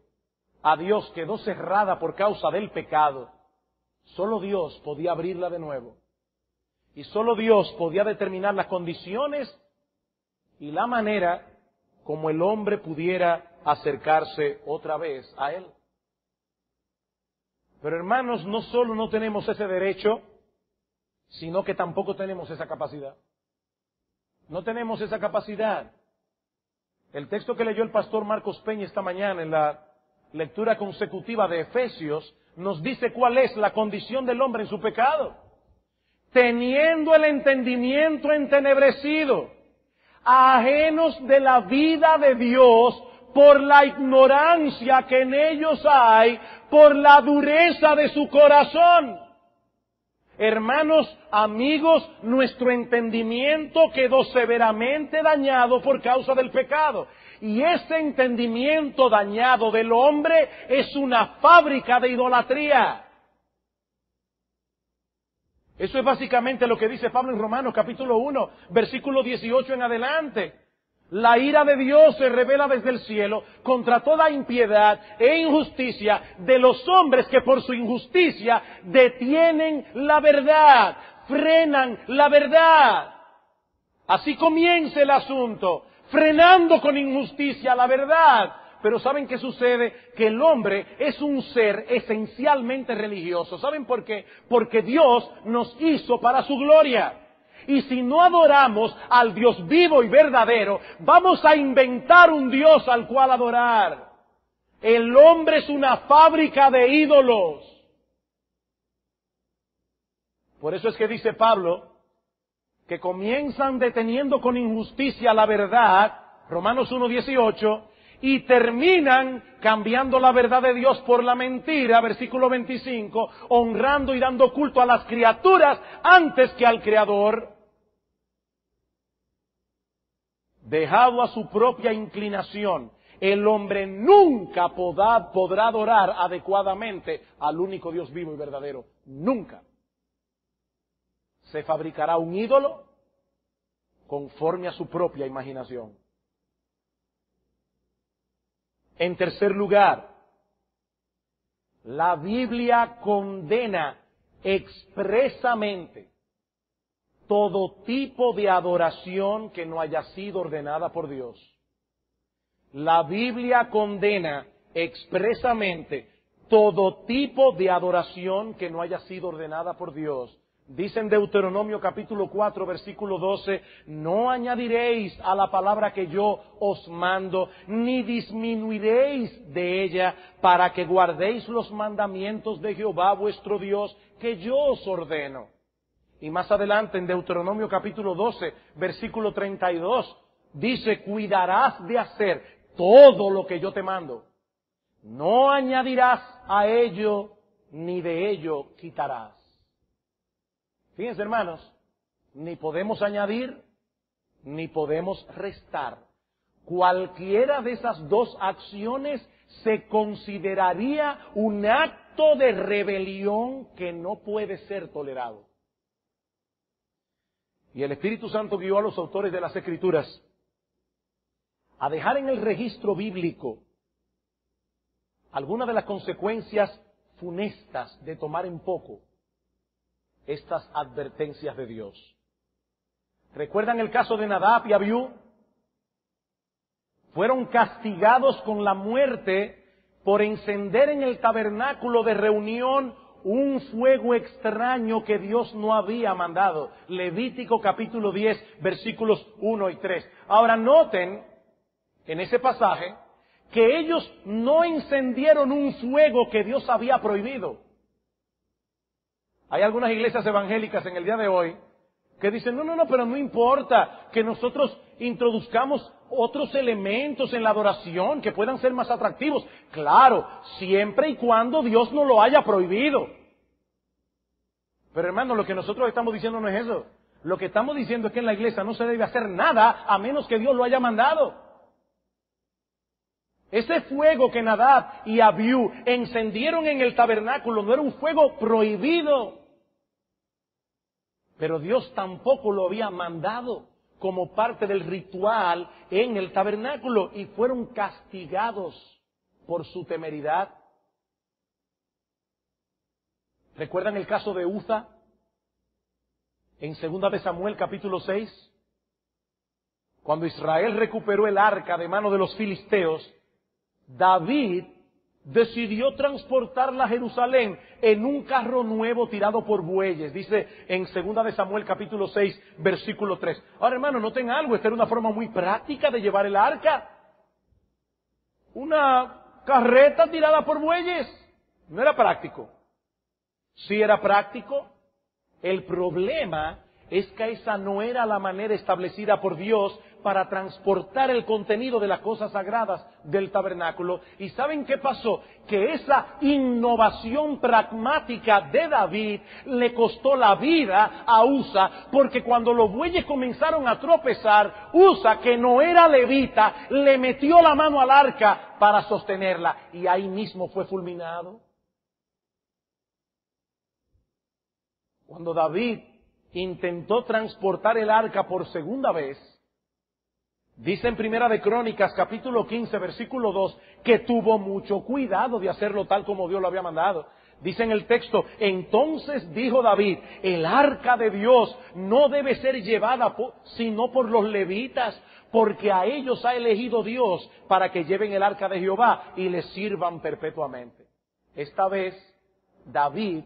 [SPEAKER 1] a Dios quedó cerrada por causa del pecado, Solo Dios podía abrirla de nuevo. Y solo Dios podía determinar las condiciones y la manera como el hombre pudiera acercarse otra vez a Él. Pero hermanos, no solo no tenemos ese derecho, sino que tampoco tenemos esa capacidad. No tenemos esa capacidad. El texto que leyó el pastor Marcos Peña esta mañana en la lectura consecutiva de Efesios nos dice cuál es la condición del hombre en su pecado. Teniendo el entendimiento entenebrecido, ajenos de la vida de Dios por la ignorancia que en ellos hay, por la dureza de su corazón. Hermanos, amigos, nuestro entendimiento quedó severamente dañado por causa del pecado. Y ese entendimiento dañado del hombre es una fábrica de idolatría. Eso es básicamente lo que dice Pablo en Romanos capítulo 1, versículo 18 en adelante. La ira de Dios se revela desde el cielo contra toda impiedad e injusticia de los hombres que por su injusticia detienen la verdad, frenan la verdad. Así comienza el asunto, frenando con injusticia la verdad. Pero ¿saben qué sucede? Que el hombre es un ser esencialmente religioso. ¿Saben por qué? Porque Dios nos hizo para su gloria. Y si no adoramos al Dios vivo y verdadero, vamos a inventar un Dios al cual adorar. El hombre es una fábrica de ídolos. Por eso es que dice Pablo que comienzan deteniendo con injusticia la verdad, Romanos 1:18, y terminan cambiando la verdad de Dios por la mentira, versículo 25, honrando y dando culto a las criaturas antes que al Creador. Dejado a su propia inclinación, el hombre nunca podrá adorar adecuadamente al único Dios vivo y verdadero. Nunca. Se fabricará un ídolo conforme a su propia imaginación. En tercer lugar, la Biblia condena expresamente todo tipo de adoración que no haya sido ordenada por Dios. La Biblia condena expresamente todo tipo de adoración que no haya sido ordenada por Dios. Dice en Deuteronomio capítulo 4, versículo 12, no añadiréis a la palabra que yo os mando, ni disminuiréis de ella, para que guardéis los mandamientos de Jehová vuestro Dios, que yo os ordeno. Y más adelante en Deuteronomio capítulo 12, versículo 32, dice, cuidarás de hacer todo lo que yo te mando. No añadirás a ello, ni de ello quitarás. Fíjense, hermanos, ni podemos añadir, ni podemos restar. Cualquiera de esas dos acciones se consideraría un acto de rebelión que no puede ser tolerado. Y el Espíritu Santo guió a los autores de las Escrituras a dejar en el registro bíblico algunas de las consecuencias funestas de tomar en poco estas advertencias de Dios. ¿Recuerdan el caso de Nadab y Abiú? Fueron castigados con la muerte por encender en el tabernáculo de reunión un fuego extraño que Dios no había mandado. Levítico capítulo 10, versículos 1 y 3. Ahora noten en ese pasaje que ellos no encendieron un fuego que Dios había prohibido. Hay algunas iglesias evangélicas en el día de hoy que dicen, no, pero no importa que nosotros introduzcamos otros elementos en la adoración que puedan ser más atractivos. Claro, siempre y cuando Dios no lo haya prohibido. Pero hermano, lo que nosotros estamos diciendo no es eso. Lo que estamos diciendo es que en la iglesia no se debe hacer nada a menos que Dios lo haya mandado. Ese fuego que Nadab y Abiú encendieron en el tabernáculo no era un fuego prohibido. Pero Dios tampoco lo había mandado como parte del ritual en el tabernáculo y fueron castigados por su temeridad. ¿Recuerdan el caso de Uza? En 2 de Samuel capítulo 6. Cuando Israel recuperó el arca de mano de los filisteos, David decidió transportarla a Jerusalén en un carro nuevo tirado por bueyes. Dice en 2 de Samuel capítulo 6, versículo 3. Ahora, hermano, noten algo, esta era una forma muy práctica de llevar el arca. Una carreta tirada por bueyes. No era práctico. Sí era práctico. El problema es que esa no era la manera establecida por Dios para transportar el contenido de las cosas sagradas del tabernáculo. ¿Y saben qué pasó? Que esa innovación pragmática de David le costó la vida a Uza, porque cuando los bueyes comenzaron a tropezar, Uza, que no era levita, le metió la mano al arca para sostenerla, y ahí mismo fue fulminado. Cuando David intentó transportar el arca por segunda vez, dice en Primera de Crónicas, capítulo 15, versículo 2, que tuvo mucho cuidado de hacerlo tal como Dios lo había mandado. Dice en el texto, entonces dijo David, el arca de Dios no debe ser llevada sino por los levitas, porque a ellos ha elegido Dios para que lleven el arca de Jehová y les sirvan perpetuamente. Esta vez, David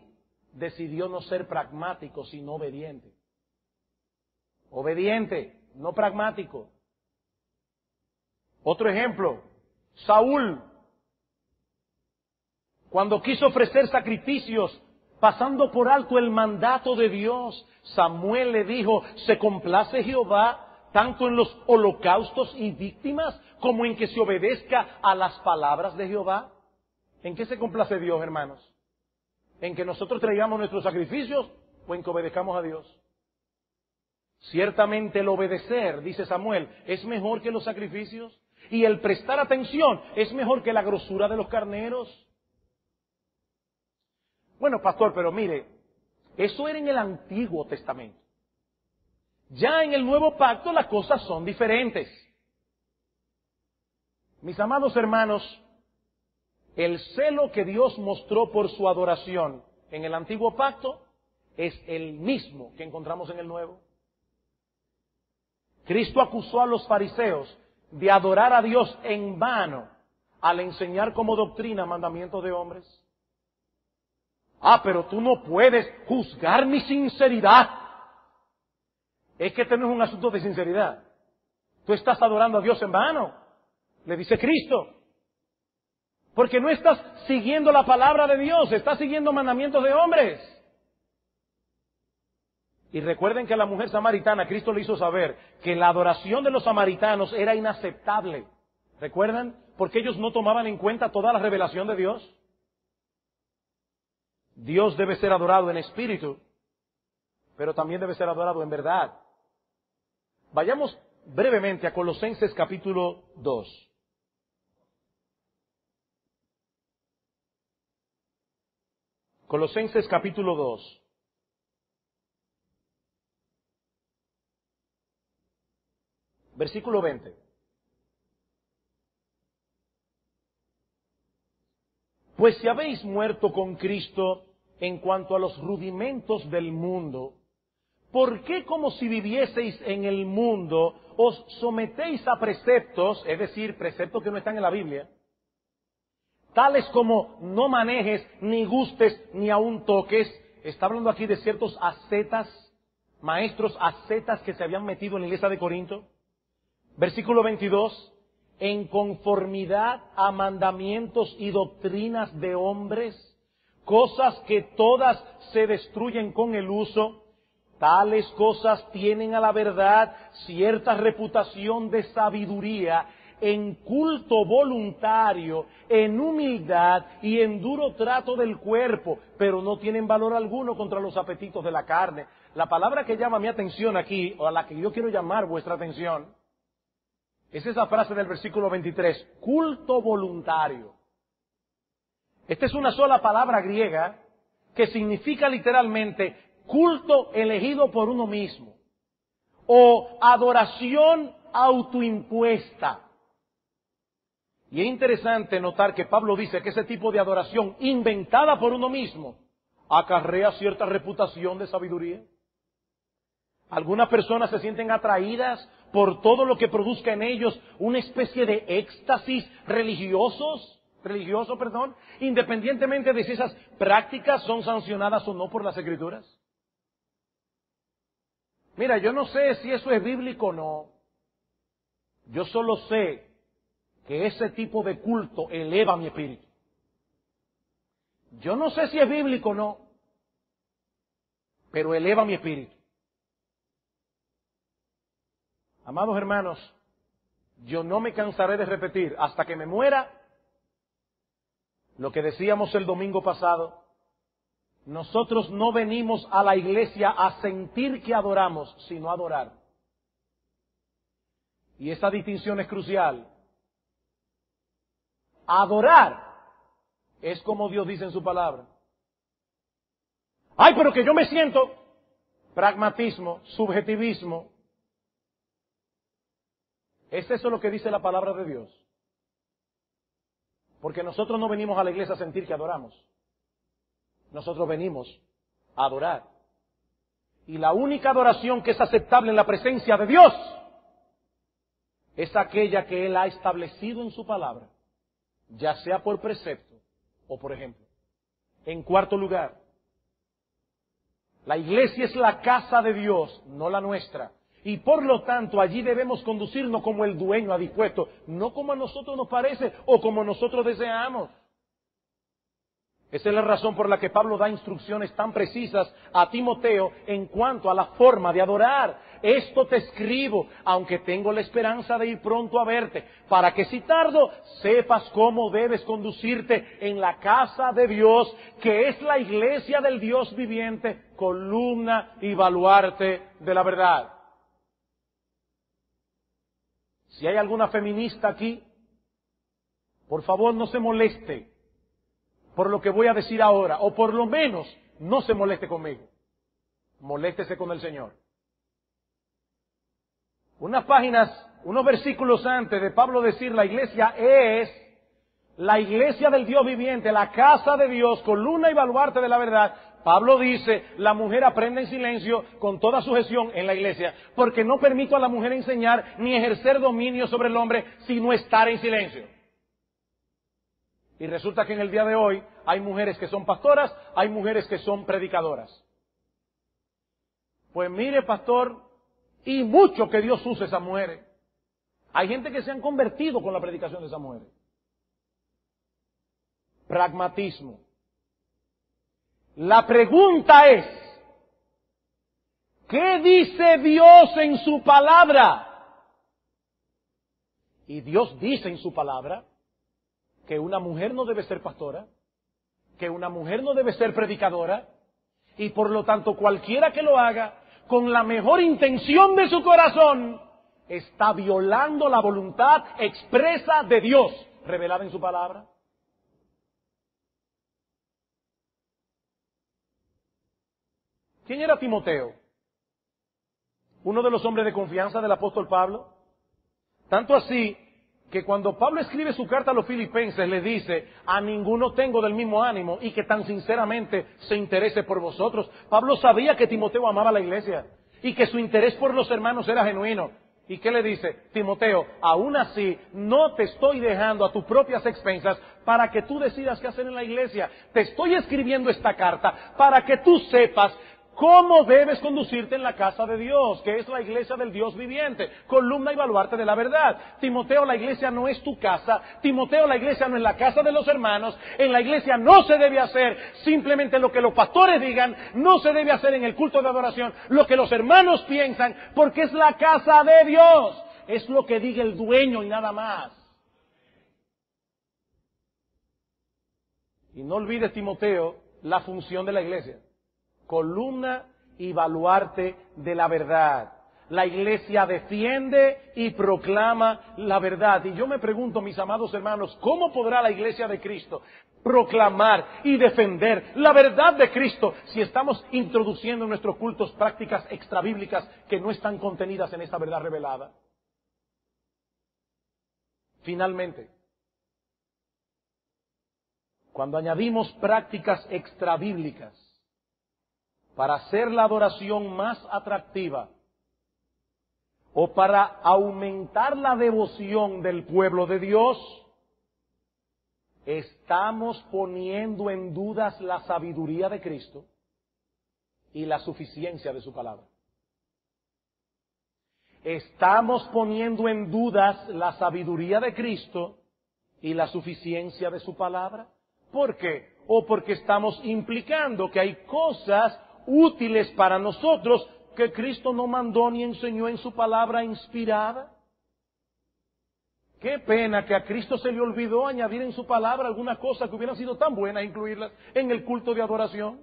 [SPEAKER 1] decidió no ser pragmático, sino obediente. Obediente, no pragmático. Otro ejemplo, Saúl, cuando quiso ofrecer sacrificios, pasando por alto el mandato de Dios, Samuel le dijo, ¿se complace Jehová tanto en los holocaustos y víctimas como en que se obedezca a las palabras de Jehová? ¿En qué se complace Dios, hermanos? ¿En que nosotros traigamos nuestros sacrificios o en que obedezcamos a Dios? Ciertamente el obedecer, dice Samuel, es mejor que los sacrificios, y el prestar atención es mejor que la grosura de los carneros. Bueno, pastor, pero mire, eso era en el Antiguo Testamento. Ya en el Nuevo Pacto las cosas son diferentes. Mis amados hermanos, el celo que Dios mostró por su adoración en el Antiguo Pacto es el mismo que encontramos en el Nuevo. Cristo acusó a los fariseos de adorar a Dios en vano al enseñar como doctrina mandamientos de hombres. Ah, pero tú no puedes juzgar mi sinceridad. Es que este no es un asunto de sinceridad. Tú estás adorando a Dios en vano, le dice Cristo. Porque no estás siguiendo la palabra de Dios, estás siguiendo mandamientos de hombres. Y recuerden que a la mujer samaritana, Cristo le hizo saber que la adoración de los samaritanos era inaceptable. ¿Recuerdan? Porque ellos no tomaban en cuenta toda la revelación de Dios. Dios debe ser adorado en espíritu, pero también debe ser adorado en verdad. Vayamos brevemente a Colosenses capítulo 2. Colosenses capítulo 2. Versículo 20. Pues si habéis muerto con Cristo en cuanto a los rudimentos del mundo, ¿por qué como si vivieseis en el mundo os sometéis a preceptos, es decir, preceptos que no están en la Biblia, tales como no manejes, ni gustes, ni aun toques? Está hablando aquí de ciertos ascetas, maestros ascetas que se habían metido en la iglesia de Corinto. Versículo 22, en conformidad a mandamientos y doctrinas de hombres, cosas que todas se destruyen con el uso, tales cosas tienen a la verdad cierta reputación de sabiduría, en culto voluntario, en humildad y en duro trato del cuerpo, pero no tienen valor alguno contra los apetitos de la carne. La palabra que llama mi atención aquí, o a la que yo quiero llamar vuestra atención, es esa frase del versículo 23, culto voluntario. Esta es una sola palabra griega que significa literalmente culto elegido por uno mismo o adoración autoimpuesta. Y es interesante notar que Pablo dice que ese tipo de adoración inventada por uno mismo, acarrea cierta reputación de sabiduría. Algunas personas se sienten atraídas por todo lo que produzca en ellos una especie de éxtasis religioso, independientemente de si esas prácticas son sancionadas o no por las Escrituras. Mira, yo no sé si eso es bíblico o no. Yo solo sé que ese tipo de culto eleva mi espíritu. Yo no sé si es bíblico o no, pero eleva mi espíritu. Amados hermanos, yo no me cansaré de repetir hasta que me muera lo que decíamos el domingo pasado. Nosotros no venimos a la iglesia a sentir que adoramos, sino a adorar. Y esa distinción es crucial. Adorar es como Dios dice en su palabra. Ay, pero que yo me siento. Pragmatismo, subjetivismo. ¿Es eso lo que dice la palabra de Dios? Porque nosotros no venimos a la iglesia a sentir que adoramos. Nosotros venimos a adorar. Y la única adoración que es aceptable en la presencia de Dios es aquella que Él ha establecido en su palabra, ya sea por precepto o por ejemplo. En cuarto lugar, la iglesia es la casa de Dios, no la nuestra. Y por lo tanto allí debemos conducirnos como el dueño ha dispuesto, no como a nosotros nos parece o como nosotros deseamos. Esa es la razón por la que Pablo da instrucciones tan precisas a Timoteo en cuanto a la forma de adorar. Esto te escribo, aunque tengo la esperanza de ir pronto a verte, para que si tardo sepas cómo debes conducirte en la casa de Dios, que es la iglesia del Dios viviente, columna y baluarte de la verdad. Si hay alguna feminista aquí, por favor no se moleste por lo que voy a decir ahora, o por lo menos no se moleste conmigo. Moléstese con el Señor. Unas páginas, unos versículos antes de Pablo decir la iglesia es la iglesia del Dios viviente, la casa de Dios, columna y baluarte de la verdad. Pablo dice, la mujer aprende en silencio con toda sujeción en la iglesia, porque no permito a la mujer enseñar ni ejercer dominio sobre el hombre, sino estar en silencio. Y resulta que en el día de hoy hay mujeres que son pastoras, hay mujeres que son predicadoras. Pues mire, pastor, y mucho que Dios use esas mujeres. Hay gente que se han convertido con la predicación de esas mujeres. Pragmatismo. La pregunta es, ¿qué dice Dios en su palabra? Y Dios dice en su palabra que una mujer no debe ser pastora, que una mujer no debe ser predicadora, y por lo tanto cualquiera que lo haga con la mejor intención de su corazón está violando la voluntad expresa de Dios revelada en su palabra. ¿Quién era Timoteo? Uno de los hombres de confianza del apóstol Pablo. Tanto así que cuando Pablo escribe su carta a los filipenses le dice, a ninguno tengo del mismo ánimo y que tan sinceramente se interese por vosotros. Pablo sabía que Timoteo amaba a la iglesia y que su interés por los hermanos era genuino. ¿Y qué le dice? Timoteo, aún así no te estoy dejando a tus propias expensas para que tú decidas qué hacer en la iglesia. Te estoy escribiendo esta carta para que tú sepas cómo debes conducirte en la casa de Dios, que es la iglesia del Dios viviente, columna y baluarte de la verdad. Timoteo, la iglesia no es tu casa. Timoteo, la iglesia no es la casa de los hermanos. En la iglesia no se debe hacer simplemente lo que los pastores digan. No se debe hacer en el culto de adoración lo que los hermanos piensan, porque es la casa de Dios. Es lo que diga el dueño y nada más. Y no olvides, Timoteo, la función de la iglesia. Columna y baluarte de la verdad. La iglesia defiende y proclama la verdad. Y yo me pregunto, mis amados hermanos, ¿cómo podrá la iglesia de Cristo proclamar y defender la verdad de Cristo si estamos introduciendo en nuestros cultos prácticas extrabíblicas que no están contenidas en esta verdad revelada? Finalmente, cuando añadimos prácticas extrabíblicas para hacer la adoración más atractiva o para aumentar la devoción del pueblo de Dios, estamos poniendo en dudas la sabiduría de Cristo y la suficiencia de su palabra. Estamos poniendo en dudas la sabiduría de Cristo y la suficiencia de su palabra. ¿Por qué? O porque estamos implicando que hay cosas útiles para nosotros que Cristo no mandó ni enseñó en su palabra inspirada. Qué pena que a Cristo se le olvidó añadir en su palabra algunas cosas que hubieran sido tan buenas incluirlas en el culto de adoración.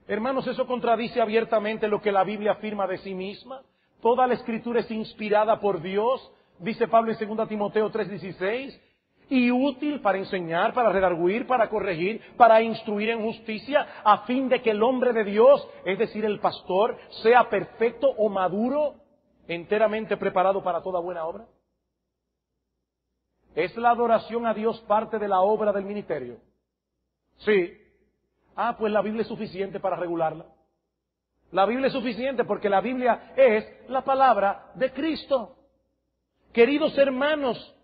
[SPEAKER 1] Hermanos, eso contradice abiertamente lo que la Biblia afirma de sí misma. Toda la Escritura es inspirada por Dios, dice Pablo en 2 Timoteo 3:16, y útil para enseñar, para redarguir, para corregir, para instruir en justicia, a fin de que el hombre de Dios, es decir, el pastor, sea perfecto o maduro, enteramente preparado para toda buena obra. ¿Es la adoración a Dios parte de la obra del ministerio? Sí. Pues la Biblia es suficiente para regularla. La Biblia es suficiente porque la Biblia es la palabra de Cristo. Queridos hermanos,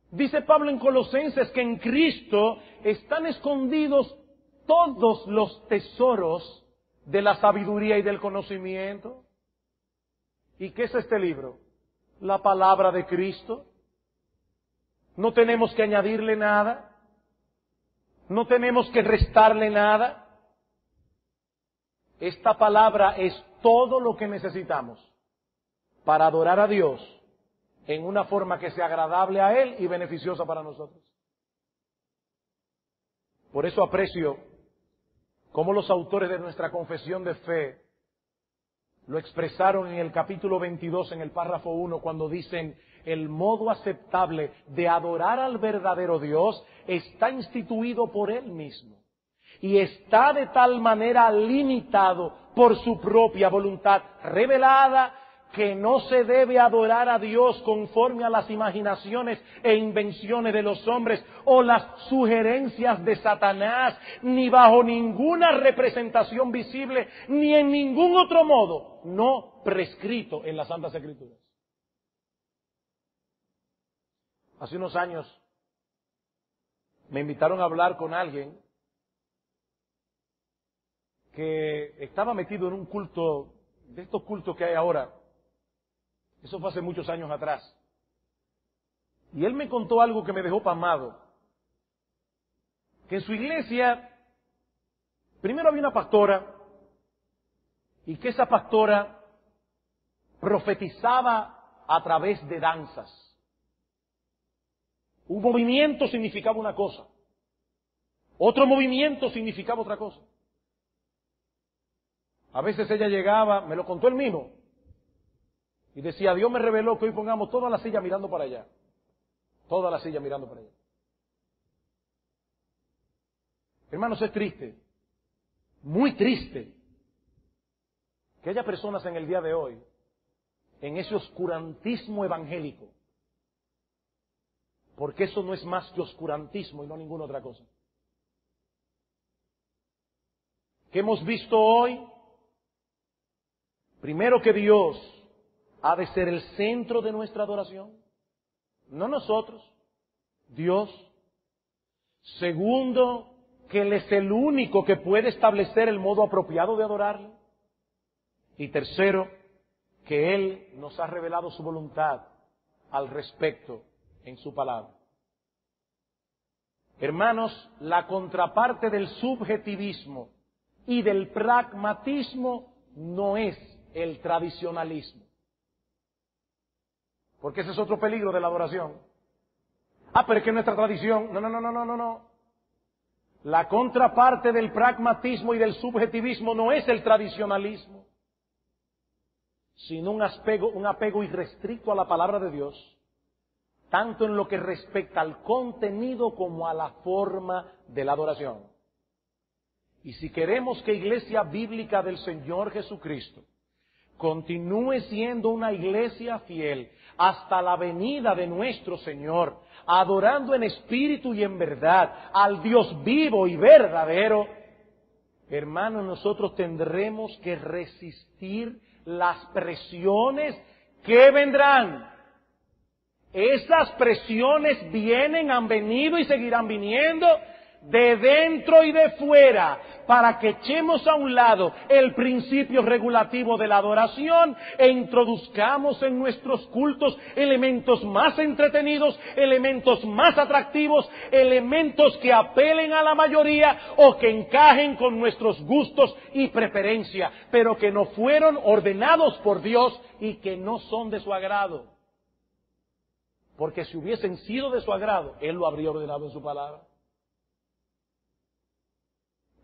[SPEAKER 1] dice Pablo en Colosenses que en Cristo están escondidos todos los tesoros de la sabiduría y del conocimiento. ¿Y qué es este libro? La palabra de Cristo. No tenemos que añadirle nada. No tenemos que restarle nada. Esta palabra es todo lo que necesitamos para adorar a Dios en una forma que sea agradable a Él y beneficiosa para nosotros. Por eso aprecio cómo los autores de nuestra confesión de fe lo expresaron en el capítulo 22, en el párrafo 1, cuando dicen: el modo aceptable de adorar al verdadero Dios está instituido por Él mismo y está de tal manera limitado por su propia voluntad revelada que no se debe adorar a Dios conforme a las imaginaciones e invenciones de los hombres o las sugerencias de Satanás, ni bajo ninguna representación visible, ni en ningún otro modo no prescrito en las Santas Escrituras. Hace unos años me invitaron a hablar con alguien que estaba metido en un culto, de estos cultos que hay ahora. Eso fue hace muchos años atrás. Y él me contó algo que me dejó pasmado. Que en su iglesia, primero había una pastora, y que esa pastora profetizaba a través de danzas. Un movimiento significaba una cosa. Otro movimiento significaba otra cosa. A veces ella llegaba, me lo contó él mismo, y decía: Dios me reveló que hoy pongamos toda la silla mirando para allá. Toda la silla mirando para allá. Hermanos, es triste, muy triste, que haya personas en el día de hoy, en ese oscurantismo evangélico, porque eso no es más que oscurantismo y no ninguna otra cosa. ¿Qué hemos visto hoy? Primero, que Dios ha de ser el centro de nuestra adoración, no nosotros, Dios. Segundo, que Él es el único que puede establecer el modo apropiado de adorarle. Y tercero, que Él nos ha revelado su voluntad al respecto en su palabra. Hermanos, la contraparte del subjetivismo y del pragmatismo no es el tradicionalismo. Porque ese es otro peligro de la adoración. Pero es que nuestra tradición. No. La contraparte del pragmatismo y del subjetivismo no es el tradicionalismo, sino un apego irrestricto a la palabra de Dios, tanto en lo que respecta al contenido como a la forma de la adoración. Y si queremos que Iglesia Bíblica del Señor Jesucristo continúe siendo una iglesia fiel hasta la venida de nuestro Señor, adorando en espíritu y en verdad al Dios vivo y verdadero, hermanos, nosotros tendremos que resistir las presiones que vendrán. Esas presiones vienen, han venido y seguirán viniendo de dentro y de fuera, para que echemos a un lado el principio regulativo de la adoración e introduzcamos en nuestros cultos elementos más entretenidos, elementos más atractivos, elementos que apelen a la mayoría o que encajen con nuestros gustos y preferencias, pero que no fueron ordenados por Dios y que no son de su agrado. Porque si hubiesen sido de su agrado, Él lo habría ordenado en su palabra.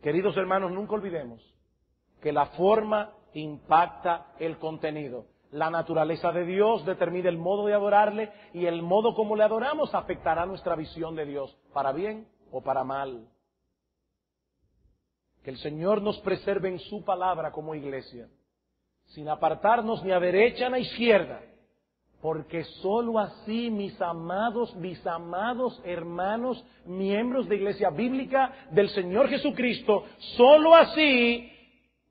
[SPEAKER 1] Queridos hermanos, nunca olvidemos que la forma impacta el contenido. La naturaleza de Dios determina el modo de adorarle y el modo como le adoramos afectará nuestra visión de Dios, para bien o para mal. Que el Señor nos preserve en su palabra como iglesia, sin apartarnos ni a derecha ni a izquierda, porque sólo así, mis amados hermanos, miembros de Iglesia Bíblica del Señor Jesucristo, sólo así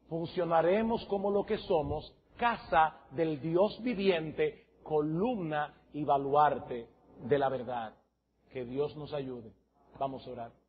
[SPEAKER 1] funcionaremos como lo que somos, casa del Dios viviente, columna y baluarte de la verdad. Que Dios nos ayude. Vamos a orar.